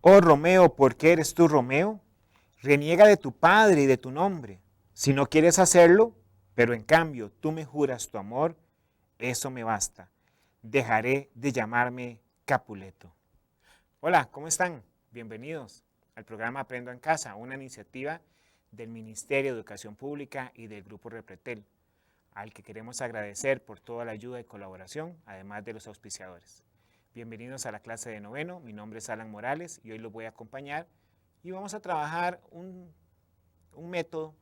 Oh Romeo, ¿por qué eres tú Romeo? Reniega de tu padre y de tu nombre. Si no quieres hacerlo, pero en cambio tú me juras tu amor, eso me basta. Dejaré de llamarme Capuleto. Hola, ¿cómo están? Bienvenidos al programa Aprendo en Casa, una iniciativa del Ministerio de Educación Pública y del Grupo Repretel, al que queremos agradecer por toda la ayuda y colaboración, además de los auspiciadores. Bienvenidos a la clase de noveno, mi nombre es Alan Morales y hoy los voy a acompañar y vamos a trabajar un método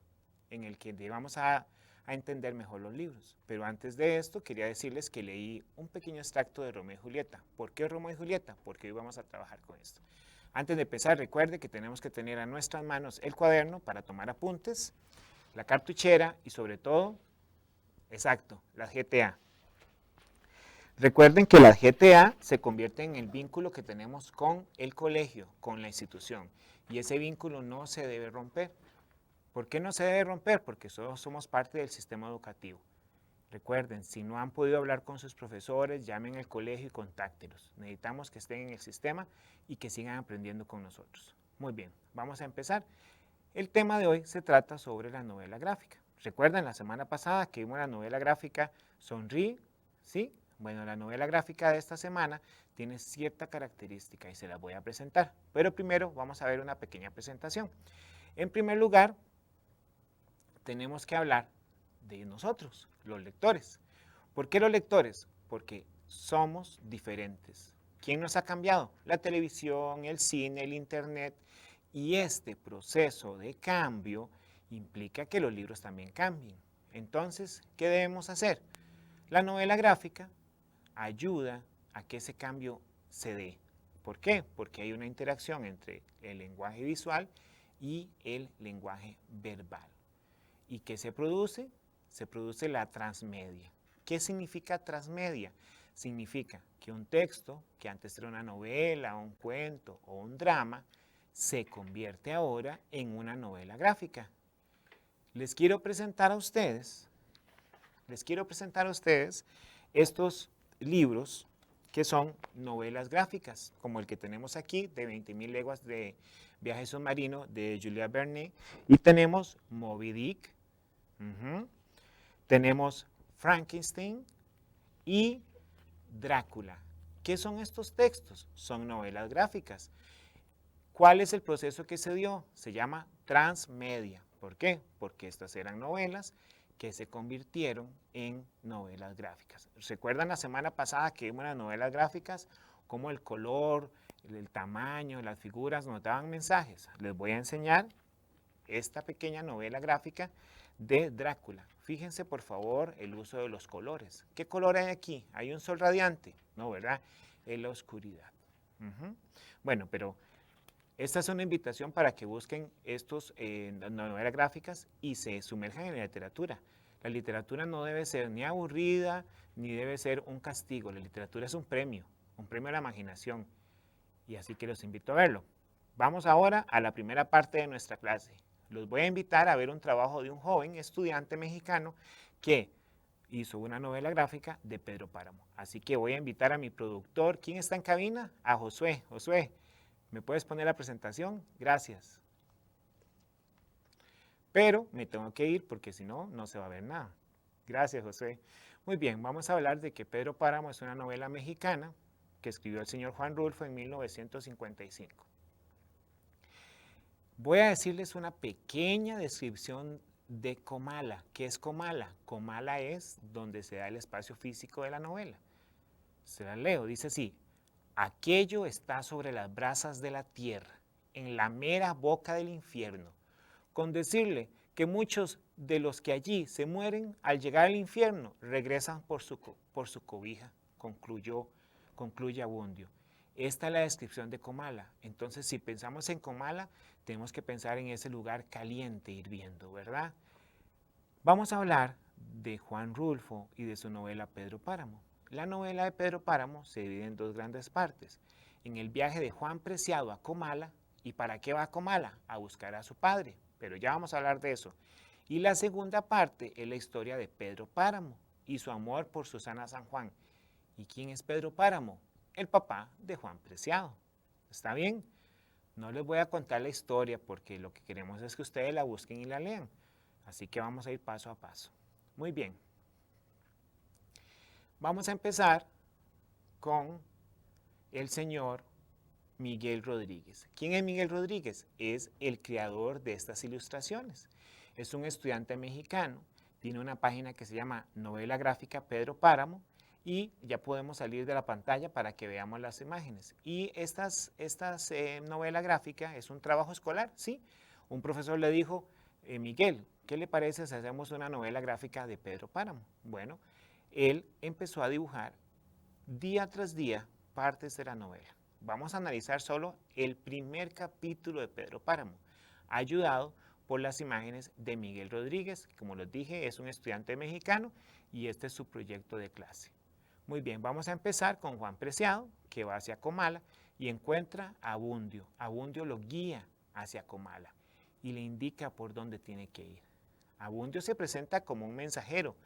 en el que vamos a entender mejor los libros. Pero antes de esto quería decirles que leí un pequeño extracto de Romeo y Julieta. ¿Por qué Romeo y Julieta? Porque hoy vamos a trabajar con esto. Antes de empezar, recuerde que tenemos que tener a nuestras manos el cuaderno para tomar apuntes, la cartuchera y sobre todo, exacto, la GTA. Recuerden que las GTA se convierten en el vínculo que tenemos con el colegio, con la institución, y ese vínculo no se debe romper. ¿Por qué no se debe romper? Porque todos somos parte del sistema educativo. Recuerden, si no han podido hablar con sus profesores, llamen al colegio y contáctelos. Necesitamos que estén en el sistema y que sigan aprendiendo con nosotros. Muy bien, vamos a empezar. El tema de hoy se trata sobre la novela gráfica. ¿Recuerdan la semana pasada que vimos la novela gráfica Sonríe? ¿Sí? Bueno, la novela gráfica de esta semana tiene cierta característica y se la voy a presentar. Pero primero vamos a ver una pequeña presentación. En primer lugar, tenemos que hablar de nosotros, los lectores. ¿Por qué los lectores? Porque somos diferentes. ¿Quién nos ha cambiado? La televisión, el cine, el internet. Y este proceso de cambio implica que los libros también cambien. Entonces, ¿qué debemos hacer? La novela gráfica ayuda a que ese cambio se dé. ¿Por qué? Porque hay una interacción entre el lenguaje visual y el lenguaje verbal. ¿Y qué se produce? Se produce la transmedia. ¿Qué significa transmedia? Significa que un texto, que antes era una novela, un cuento o un drama, se convierte ahora en una novela gráfica. Les quiero presentar a ustedes, estos libros que son novelas gráficas, como el que tenemos aquí, de 20.000 leguas de viaje submarino, de Julia Verne, y tenemos Moby Dick, tenemos Frankenstein y Drácula. ¿Qué son estos textos? Son novelas gráficas. ¿Cuál es el proceso que se dio? Se llama transmedia. ¿Por qué? Porque estas eran novelas que se convirtieron en novelas gráficas. ¿Recuerdan la semana pasada que vimos las novelas gráficas? Cómo el color, el tamaño, las figuras nos daban mensajes. Les voy a enseñar esta pequeña novela gráfica de Drácula. Fíjense por favor el uso de los colores. ¿Qué color hay aquí? ¿Hay un sol radiante? No, ¿verdad? Es la oscuridad. Bueno, pero esta es una invitación para que busquen estos novelas gráficas y se sumerjan en la literatura. La literatura no debe ser ni aburrida, ni debe ser un castigo. La literatura es un premio a la imaginación. Y así que los invito a verlo. Vamos ahora a la primera parte de nuestra clase. Los voy a invitar a ver un trabajo de un joven estudiante mexicano que hizo una novela gráfica de Pedro Páramo. Así que voy a invitar a mi productor. ¿Quién está en cabina? A Josué. Josué, ¿me puedes poner la presentación? Gracias. Pero me tengo que ir porque si no, no se va a ver nada. Gracias, Josué. Muy bien, vamos a hablar de que Pedro Páramo es una novela mexicana que escribió el señor Juan Rulfo en 1955. Voy a decirles una pequeña descripción de Comala. ¿Qué es Comala? Comala es donde se da el espacio físico de la novela. Se la leo, dice así: aquello está sobre las brasas de la tierra, en la mera boca del infierno, con decirle que muchos de los que allí se mueren al llegar al infierno regresan por su cobija, concluye Abundio. Esta es la descripción de Comala. Entonces, si pensamos en Comala, tenemos que pensar en ese lugar caliente hirviendo, ¿verdad? Vamos a hablar de Juan Rulfo y de su novela Pedro Páramo. La novela de Pedro Páramo se divide en dos grandes partes. En el viaje de Juan Preciado a Comala. ¿Y para qué va a Comala? A buscar a su padre. Pero ya vamos a hablar de eso. Y la segunda parte es la historia de Pedro Páramo y su amor por Susana San Juan. ¿Y quién es Pedro Páramo? El papá de Juan Preciado. ¿Está bien? No les voy a contar la historia porque lo que queremos es que ustedes la busquen y la lean. Así que vamos a ir paso a paso. Muy bien. Vamos a empezar con el señor Miguel Rodríguez. ¿Quién es Miguel Rodríguez? Es el creador de estas ilustraciones. Es un estudiante mexicano. Tiene una página que se llama Novela Gráfica Pedro Páramo y ya podemos salir de la pantalla para que veamos las imágenes. Y esta novela gráfica es un trabajo escolar, ¿sí? Un profesor le dijo, Miguel, ¿qué le parece si hacemos una novela gráfica de Pedro Páramo? Bueno, él empezó a dibujar día tras día partes de la novela. Vamos a analizar solo el primer capítulo de Pedro Páramo, ayudado por las imágenes de Miguel Rodríguez, que como les dije es un estudiante mexicano y este es su proyecto de clase. Muy bien, vamos a empezar con Juan Preciado, que va hacia Comala y encuentra a Abundio. Abundio lo guía hacia Comala y le indica por dónde tiene que ir. Abundio se presenta como un mensajero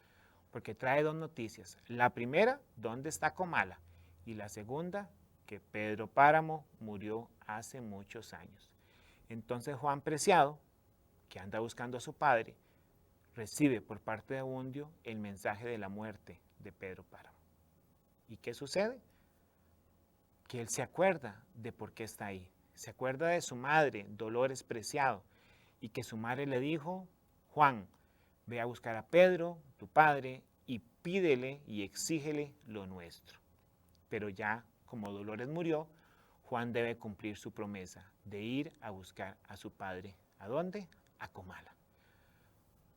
porque trae dos noticias. La primera, ¿dónde está Comala? Y la segunda, que Pedro Páramo murió hace muchos años. Entonces Juan Preciado, que anda buscando a su padre, recibe por parte de Abundio el mensaje de la muerte de Pedro Páramo. ¿Y qué sucede? Que él se acuerda de por qué está ahí. Se acuerda de su madre, Dolores Preciado, y que su madre le dijo, Juan, ve a buscar a Pedro, tu padre, y pídele y exígele lo nuestro. Pero ya, como Dolores murió, Juan debe cumplir su promesa de ir a buscar a su padre. ¿A dónde? A Comala.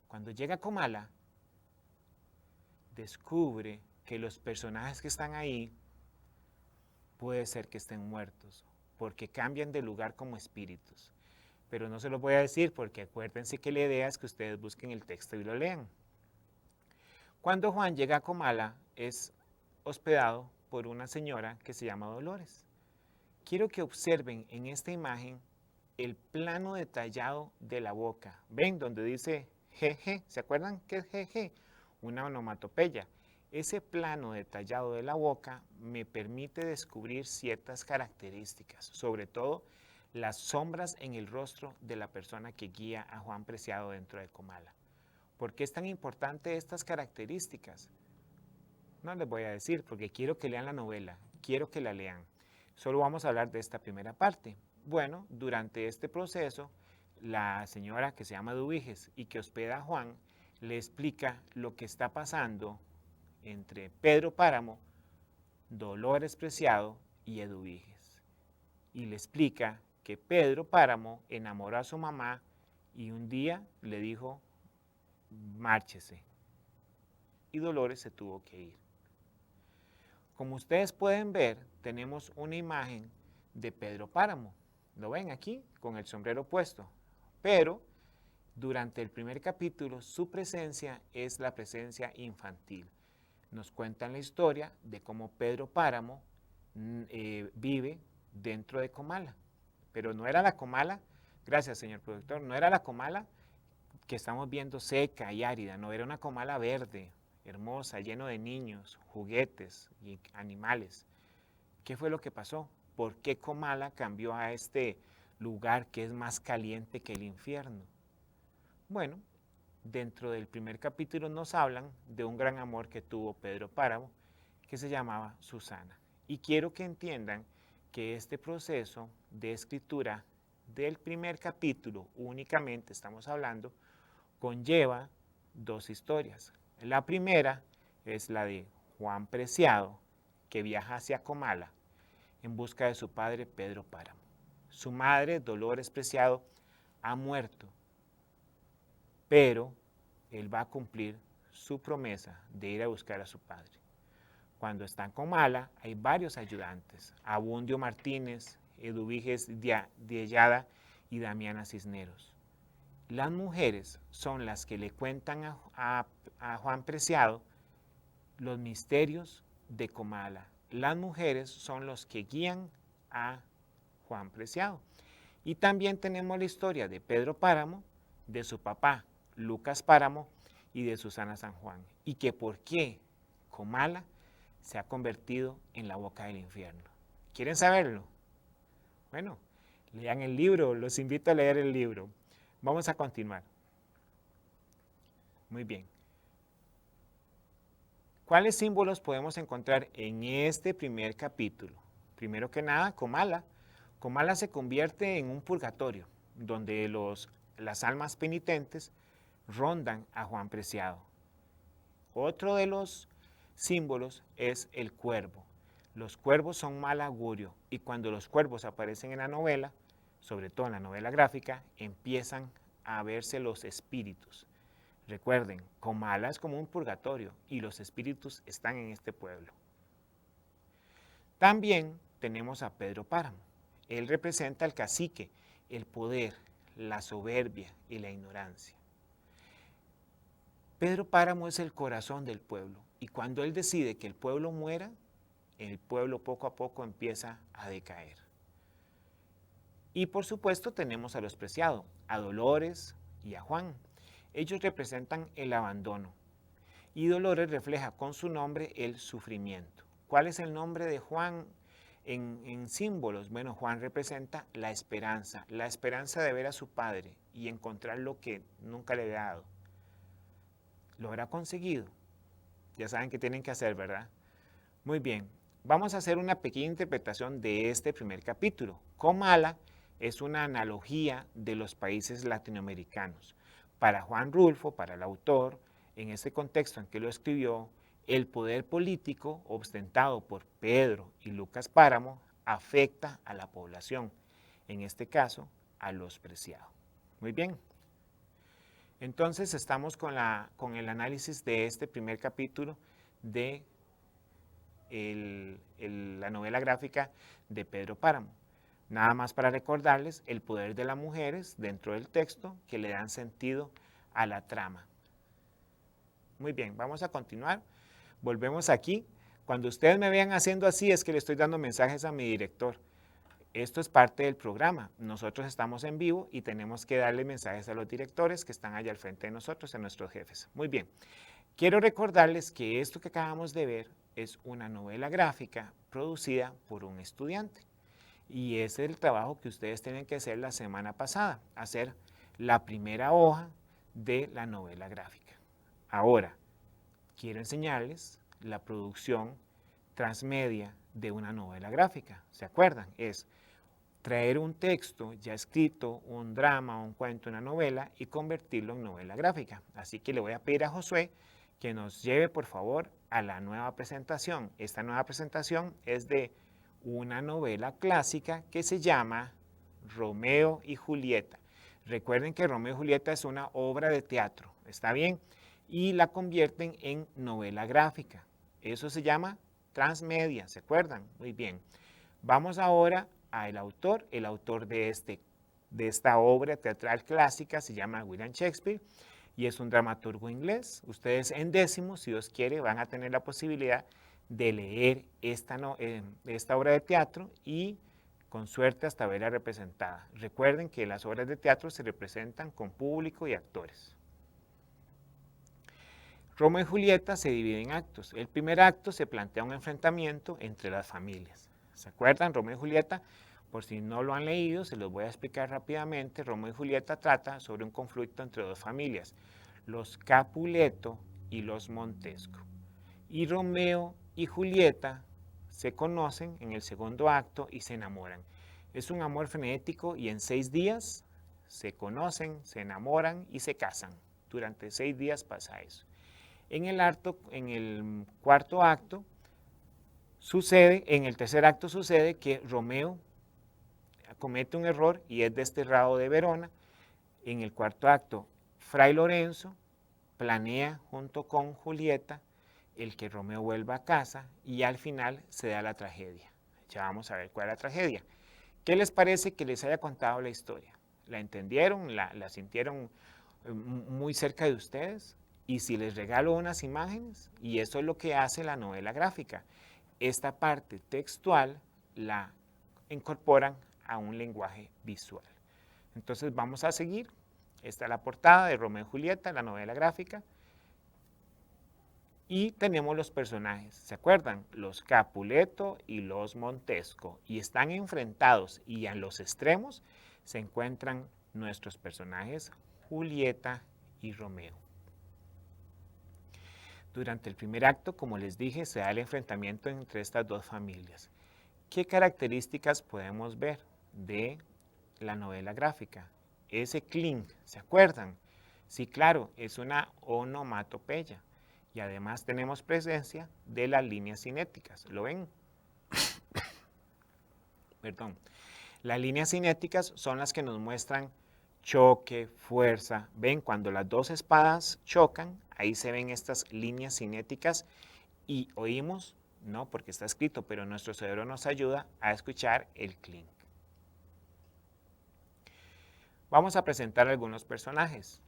Cuando llega a Comala, descubre que los personajes que están ahí puede ser que estén muertos, porque cambian de lugar como espíritus. Pero no se los voy a decir porque acuérdense que la idea es que ustedes busquen el texto y lo lean. Cuando Juan llega a Comala, es hospedado por una señora que se llama Dolores. Quiero que observen en esta imagen el plano detallado de la boca. ¿Ven donde dice jeje? ¿Se acuerdan qué es jeje? Una onomatopeya. Ese plano detallado de la boca me permite descubrir ciertas características, sobre todo las sombras en el rostro de la persona que guía a Juan Preciado dentro de Comala. ¿Por qué es tan importante estas características? No les voy a decir porque quiero que lean la novela, quiero que la lean. Solo vamos a hablar de esta primera parte. Bueno, durante este proceso, la señora que se llama Eduviges y que hospeda a Juan le explica lo que está pasando entre Pedro Páramo, Dolores Preciado y Eduviges. Y le explica que Pedro Páramo enamoró a su mamá y un día le dijo, márchese. Y Dolores se tuvo que ir. Como ustedes pueden ver, tenemos una imagen de Pedro Páramo. ¿Lo ven aquí? Con el sombrero puesto. Pero durante el primer capítulo, su presencia es la presencia infantil. Nos cuentan la historia de cómo Pedro Páramo vive dentro de Comala. Pero no era la Comala, gracias señor productor, no era la Comala que estamos viendo seca y árida, no, era una Comala verde, hermosa, lleno de niños, juguetes y animales. ¿Qué fue lo que pasó? ¿Por qué Comala cambió a este lugar que es más caliente que el infierno? Bueno, dentro del primer capítulo nos hablan de un gran amor que tuvo Pedro Páramo, que se llamaba Susana. Y quiero que entiendan que este proceso de escritura del primer capítulo, únicamente estamos hablando, conlleva dos historias. La primera es la de Juan Preciado, que viaja hacia Comala en busca de su padre Pedro Páramo. Su madre, Dolores Preciado, ha muerto, pero él va a cumplir su promesa de ir a buscar a su padre. Cuando está en Comala, hay varios ayudantes, Abundio Martínez, Eduviges Diellada y Damiana Cisneros. Las mujeres son las que le cuentan a Juan Preciado los misterios de Comala. Las mujeres son los que guían a Juan Preciado. Y también tenemos la historia de Pedro Páramo, de su papá Lucas Páramo y de Susana San Juan. Y que por qué Comala se ha convertido en la boca del infierno. ¿Quieren saberlo? Bueno, Lean el libro, los invito a leer el libro. Vamos a continuar. Muy bien. ¿Cuáles símbolos podemos encontrar en este primer capítulo? Primero que nada, Comala. Comala se convierte en un purgatorio, donde las almas penitentes rondan a Juan Preciado. Otro de los símbolos es el cuervo. Los cuervos son mal augurio y cuando los cuervos aparecen en la novela, sobre todo en la novela gráfica, empiezan a verse los espíritus. Recuerden, Comala es como un purgatorio y los espíritus están en este pueblo. También tenemos a Pedro Páramo. Él representa al cacique, el poder, la soberbia y la ignorancia. Pedro Páramo es el corazón del pueblo y cuando él decide que el pueblo muera, el pueblo poco a poco empieza a decaer. Y por supuesto tenemos a los Preciado, a Dolores y a Juan. Ellos representan el abandono y Dolores refleja con su nombre el sufrimiento. ¿Cuál es el nombre de Juan en símbolos? Bueno, Juan representa la esperanza de ver a su padre y encontrar lo que nunca le había dado. ¿Lo habrá conseguido? Ya saben qué tienen que hacer, ¿verdad? Muy bien, vamos a hacer una pequeña interpretación de este primer capítulo. Comala es una analogía de los países latinoamericanos. Para Juan Rulfo, para el autor, en ese contexto en que lo escribió, el poder político ostentado por Pedro y Lucas Páramo afecta a la población, en este caso a los Preciado. Muy bien. Entonces estamos con el análisis de este primer capítulo de la novela gráfica de Pedro Páramo. Nada más para recordarles el poder de las mujeres dentro del texto que le dan sentido a la trama. Muy bien, vamos a continuar. Volvemos aquí. Cuando ustedes me vean haciendo así es que le estoy dando mensajes a mi director. Esto es parte del programa. Nosotros estamos en vivo y tenemos que darle mensajes a los directores que están allá al frente de nosotros, a nuestros jefes. Muy bien. Quiero recordarles que esto que acabamos de ver es una novela gráfica producida por un estudiante. Y ese es el trabajo que ustedes tienen que hacer la semana pasada, hacer la primera hoja de la novela gráfica. Ahora, quiero enseñarles la producción transmedia de una novela gráfica. ¿Se acuerdan? Es traer un texto ya escrito, un drama, un cuento, una novela y convertirlo en novela gráfica. Así que le voy a pedir a Josué que nos lleve por favor a la nueva presentación. Esta nueva presentación es de una novela clásica que se llama Romeo y Julieta. Recuerden que Romeo y Julieta es una obra de teatro, ¿está bien? Y la convierten en novela gráfica. Eso se llama transmedia, ¿se acuerdan? Muy bien. Vamos ahora al autor. El autor de esta obra teatral clásica se llama William Shakespeare y es un dramaturgo inglés. Ustedes en décimo, si Dios quiere, van a tener la posibilidad de leer esta obra de teatro y con suerte hasta verla representada. Recuerden que las obras de teatro se representan con público y actores. Romeo y Julieta se divide en actos. El primer acto se plantea un enfrentamiento entre las familias. ¿Se acuerdan? Romeo y Julieta, por si no lo han leído, se los voy a explicar rápidamente. Romeo y Julieta trata sobre un conflicto entre dos familias, los Capuleto y los Montesco. Y Romeo y Julieta se conocen en el segundo acto y se enamoran. Es un amor frenético y en 6 días se conocen, se enamoran y se casan. Durante 6 días pasa eso. En el cuarto acto sucede, en el tercer acto sucede que Romeo comete un error y es desterrado de Verona. En el cuarto acto, Fray Lorenzo planea junto con Julieta el que Romeo vuelva a casa y al final se da la tragedia. Ya vamos a ver cuál es la tragedia. ¿Qué les parece que les haya contado la historia? ¿La entendieron? ¿La sintieron muy cerca de ustedes? Y si les regalo unas imágenes, y eso es lo que hace la novela gráfica, esta parte textual la incorporan a un lenguaje visual. Entonces vamos a seguir. Esta es la portada de Romeo y Julieta, la novela gráfica. Y tenemos los personajes, ¿se acuerdan? Los Capuleto y los Montesco. Y están enfrentados y en los extremos se encuentran nuestros personajes Julieta y Romeo. Durante el primer acto, como les dije, se da el enfrentamiento entre estas dos familias. ¿Qué características podemos ver de la novela gráfica? Ese clink, ¿se acuerdan? Sí, claro, es una onomatopeya. Y además tenemos presencia de las líneas cinéticas. ¿Lo ven? Perdón. Las líneas cinéticas son las que nos muestran choque, fuerza. ¿Ven? Cuando las dos espadas chocan, ahí se ven estas líneas cinéticas y oímos, no porque está escrito, pero nuestro cerebro nos ayuda a escuchar el clink. Vamos a presentar algunos personajes.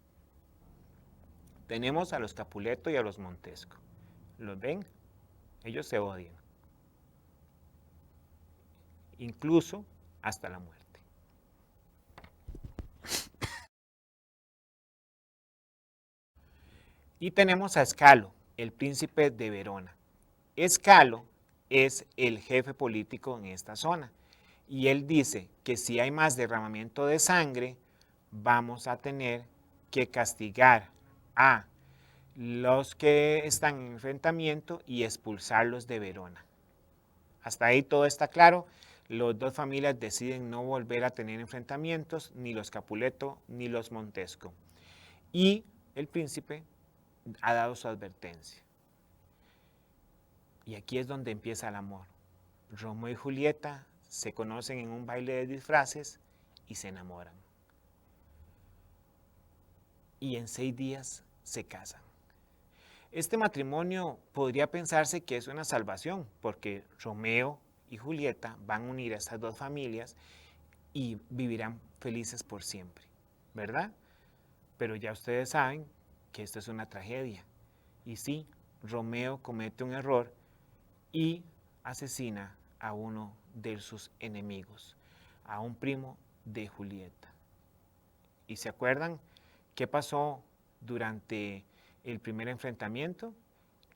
Tenemos a los Capuleto y a los Montesco. ¿Los ven? Ellos se odian. Incluso hasta la muerte. Y tenemos a Escalo, el príncipe de Verona. Escalo es el jefe político en esta zona. Y él dice que si hay más derramamiento de sangre, vamos a tener que castigar a los que están en enfrentamiento y expulsarlos de Verona. Hasta ahí todo está claro. Las dos familias deciden no volver a tener enfrentamientos, ni los Capuleto ni los Montesco. Y el príncipe ha dado su advertencia. Y aquí es donde empieza el amor. Romeo y Julieta se conocen en un baile de disfraces y se enamoran. Y en 6 días se casan. Este matrimonio podría pensarse que es una salvación, porque Romeo y Julieta van a unir a estas dos familias y vivirán felices por siempre, ¿verdad? Pero ya ustedes saben que esto es una tragedia. Y sí, Romeo comete un error y asesina a uno de sus enemigos, a un primo de Julieta. ¿Y se acuerdan qué pasó durante el primer enfrentamiento?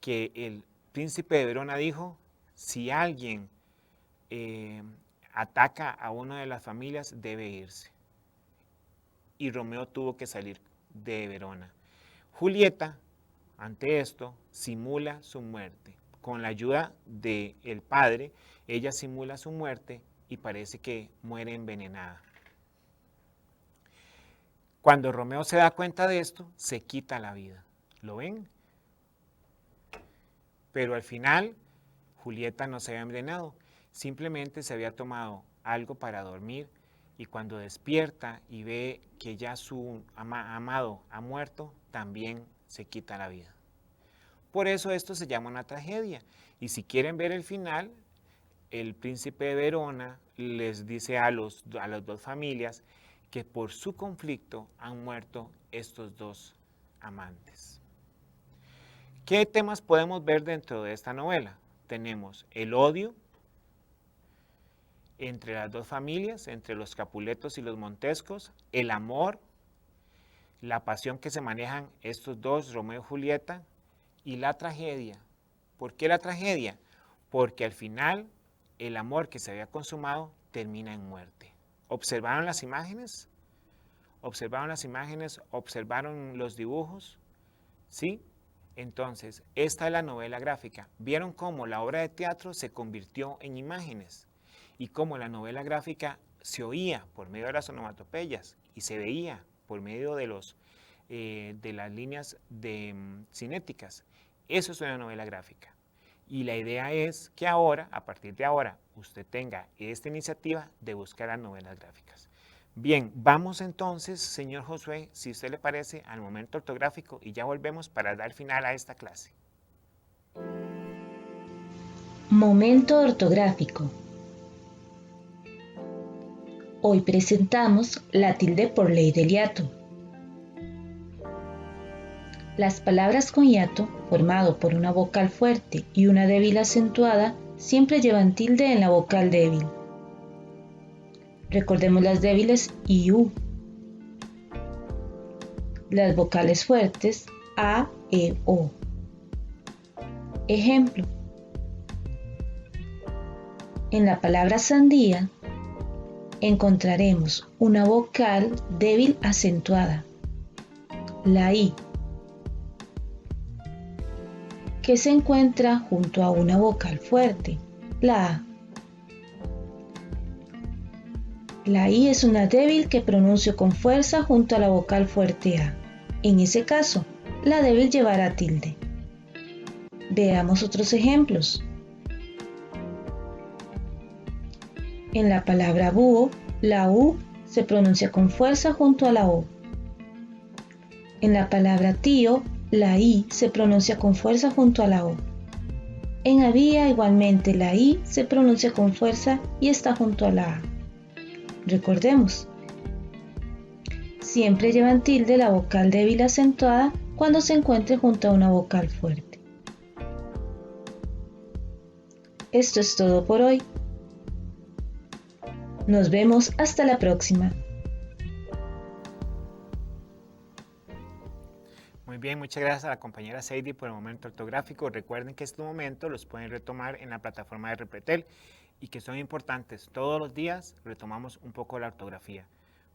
Que el príncipe de Verona dijo, si alguien ataca a una de las familias, debe irse. Y Romeo tuvo que salir de Verona. Julieta, ante esto, simula su muerte. Con la ayuda del padre, ella simula su muerte y parece que muere envenenada. Cuando Romeo se da cuenta de esto, se quita la vida. ¿Lo ven? Pero al final, Julieta no se había envenenado. Simplemente se había tomado algo para dormir y cuando despierta y ve que ya su amado ha muerto, también se quita la vida. Por eso esto se llama una tragedia. Y si quieren ver el final, el príncipe de Verona les dice a las dos familias que por su conflicto han muerto estos dos amantes. ¿Qué temas podemos ver dentro de esta novela? Tenemos el odio entre las dos familias, entre los Capuletos y los Montescos, el amor, la pasión que se manejan estos dos, Romeo y Julieta, y la tragedia. ¿Por qué la tragedia? Porque al final el amor que se había consumado termina en muerte. ¿Observaron las imágenes? ¿Observaron las imágenes? ¿Observaron los dibujos? ¿Sí? Entonces, esta es la novela gráfica. ¿Vieron cómo la obra de teatro se convirtió en imágenes? Y cómo la novela gráfica se oía por medio de las onomatopeyas y se veía por medio de las líneas cinéticas. Eso es una novela gráfica. Y la idea es que ahora, a partir de ahora, usted tenga esta iniciativa de buscar las novelas gráficas. Bien, vamos entonces, señor Josué, si a usted le parece, al momento ortográfico y ya volvemos para dar final a esta clase. Momento ortográfico. Hoy presentamos la tilde por ley del hiato. Las palabras con hiato, formado por una vocal fuerte y una débil acentuada, siempre llevan tilde en la vocal débil. Recordemos las débiles y U. Las vocales fuertes A, E, O. Ejemplo, en la palabra sandía encontraremos una vocal débil acentuada, la I, que se encuentra junto a una vocal fuerte, la A. La I es una débil que pronuncio con fuerza junto a la vocal fuerte A. En ese caso, la débil llevará tilde. Veamos otros ejemplos. En la palabra búho, la U se pronuncia con fuerza junto a la O. En la palabra tío, la I se pronuncia con fuerza junto a la O. En había igualmente la I se pronuncia con fuerza y está junto a la A. Recordemos, siempre llevan tilde la vocal débil acentuada cuando se encuentre junto a una vocal fuerte. Esto es todo por hoy. Nos vemos hasta la próxima. Muy bien, muchas gracias a la compañera Sadie por el momento ortográfico. Recuerden que estos momentos los pueden retomar en la plataforma de Repretel y que son importantes. Todos los días retomamos un poco la ortografía.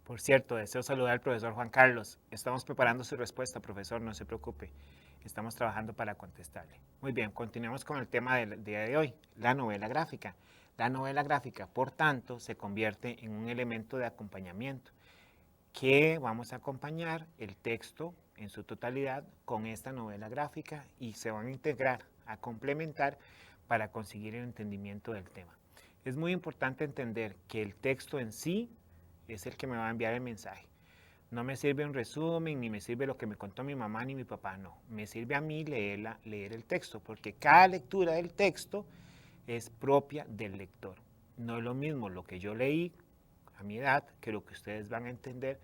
Por cierto, deseo saludar al profesor Juan Carlos. Estamos preparando su respuesta, profesor, no se preocupe. Estamos trabajando para contestarle. Muy bien, continuemos con el tema del día de hoy, la novela gráfica. La novela gráfica, por tanto, se convierte en un elemento de acompañamiento que vamos a acompañar el texto en su totalidad con esta novela gráfica y se van a integrar, a complementar para conseguir el entendimiento del tema. Es muy importante entender que el texto en sí es el que me va a enviar el mensaje. No me sirve un resumen, ni me sirve lo que me contó mi mamá ni mi papá, no. Me sirve a mí leer el texto, porque cada lectura del texto es propia del lector. No es lo mismo lo que yo leí a mi edad que lo que ustedes van a entender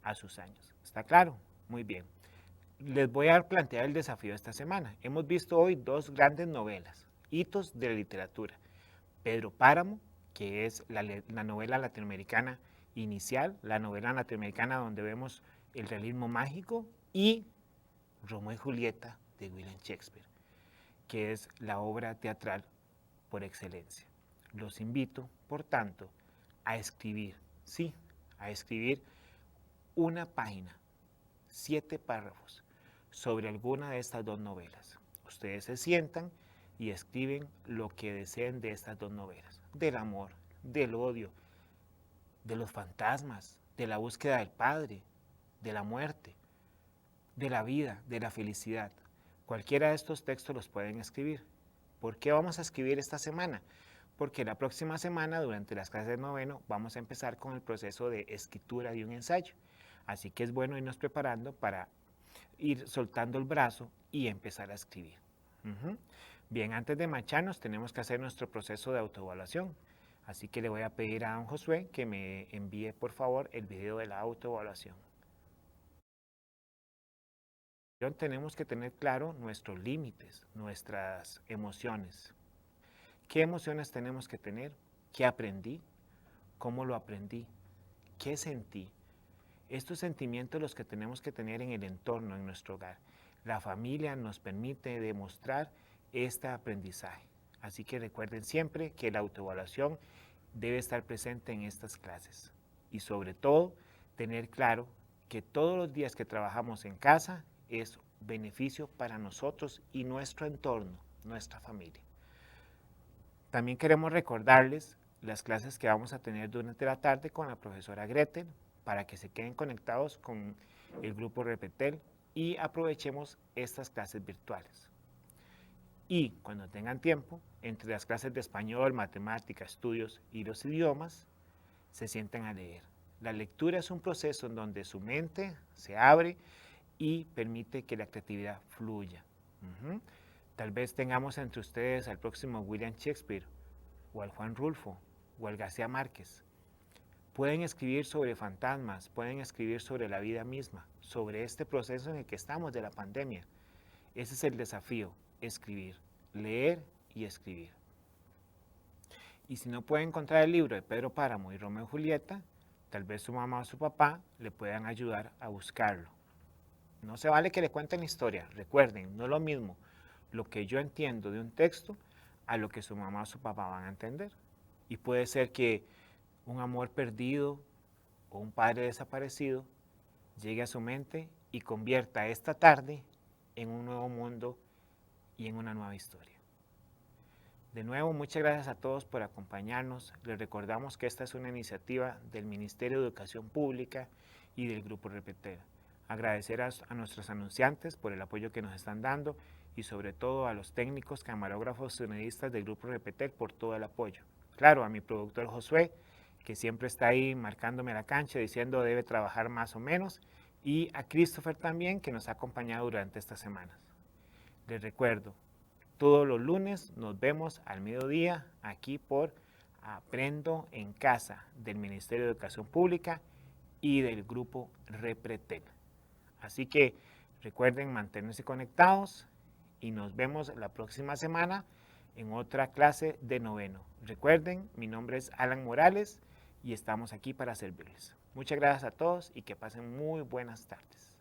a sus años. ¿Está claro? Muy bien. Les voy a plantear el desafío de esta semana. Hemos visto hoy dos grandes novelas, hitos de la literatura. Pedro Páramo, que es la novela latinoamericana inicial, la novela latinoamericana donde vemos el realismo mágico, y Romeo y Julieta de William Shakespeare, que es la obra teatral por excelencia. Los invito, por tanto, a escribir, sí, a escribir una página, 7 párrafos, sobre alguna de estas dos novelas. Ustedes se sientan y escriben lo que deseen de estas dos novelas, del amor, del odio, de los fantasmas, de la búsqueda del padre, de la muerte, de la vida, de la felicidad. Cualquiera de estos textos los pueden escribir. ¿Por qué vamos a escribir esta semana? Porque la próxima semana, durante las clases de noveno, vamos a empezar con el proceso de escritura de un ensayo. Así que es bueno irnos preparando para ir soltando el brazo y empezar a escribir. Bien, antes de marcharnos tenemos que hacer nuestro proceso de autoevaluación. Así que le voy a pedir a don Josué que me envíe por favor el video de la autoevaluación. Tenemos que tener claro nuestros límites, nuestras emociones. ¿Qué emociones tenemos que tener? ¿Qué aprendí? ¿Cómo lo aprendí? ¿Qué sentí? Estos sentimientos los que tenemos que tener en el entorno, en nuestro hogar. La familia nos permite demostrar este aprendizaje. Así que recuerden siempre que la autoevaluación debe estar presente en estas clases. Y sobre todo, tener claro que todos los días que trabajamos en casa es beneficio para nosotros y nuestro entorno, nuestra familia. También queremos recordarles las clases que vamos a tener durante la tarde con la profesora Gretel, para que se queden conectados con el grupo Repetel y aprovechemos estas clases virtuales. Y cuando tengan tiempo, entre las clases de español, matemática, estudios y los idiomas, se sienten a leer. La lectura es un proceso en donde su mente se abre y permite que la creatividad fluya. Tal vez tengamos entre ustedes al próximo William Shakespeare, o al Juan Rulfo, o al García Márquez. Pueden escribir sobre fantasmas, pueden escribir sobre la vida misma, sobre este proceso en el que estamos de la pandemia. Ese es el desafío, escribir, leer y escribir. Y si no pueden encontrar el libro de Pedro Páramo y Romeo y Julieta, tal vez su mamá o su papá le puedan ayudar a buscarlo. No se vale que le cuenten la historia, recuerden, no es lo mismo lo que yo entiendo de un texto a lo que su mamá o su papá van a entender. Y puede ser que un amor perdido o un padre desaparecido llegue a su mente y convierta esta tarde en un nuevo mundo y en una nueva historia. De nuevo, muchas gracias a todos por acompañarnos. Les recordamos que esta es una iniciativa del Ministerio de Educación Pública y del Grupo Repetel. Agradecer a nuestros anunciantes por el apoyo que nos están dando y sobre todo a los técnicos, camarógrafos, sonidistas del Grupo Repetel por todo el apoyo. Claro, a mi productor Josué, que siempre está ahí marcándome la cancha, diciendo debe trabajar más o menos, y a Christopher también, que nos ha acompañado durante estas semanas. Les recuerdo, todos los lunes nos vemos al mediodía aquí por Aprendo en Casa del Ministerio de Educación Pública y del Grupo Repretel. Así que recuerden mantenerse conectados y nos vemos la próxima semana en otra clase de noveno. Recuerden, mi nombre es Alan Morales y estamos aquí para servirles. Muchas gracias a todos y que pasen muy buenas tardes.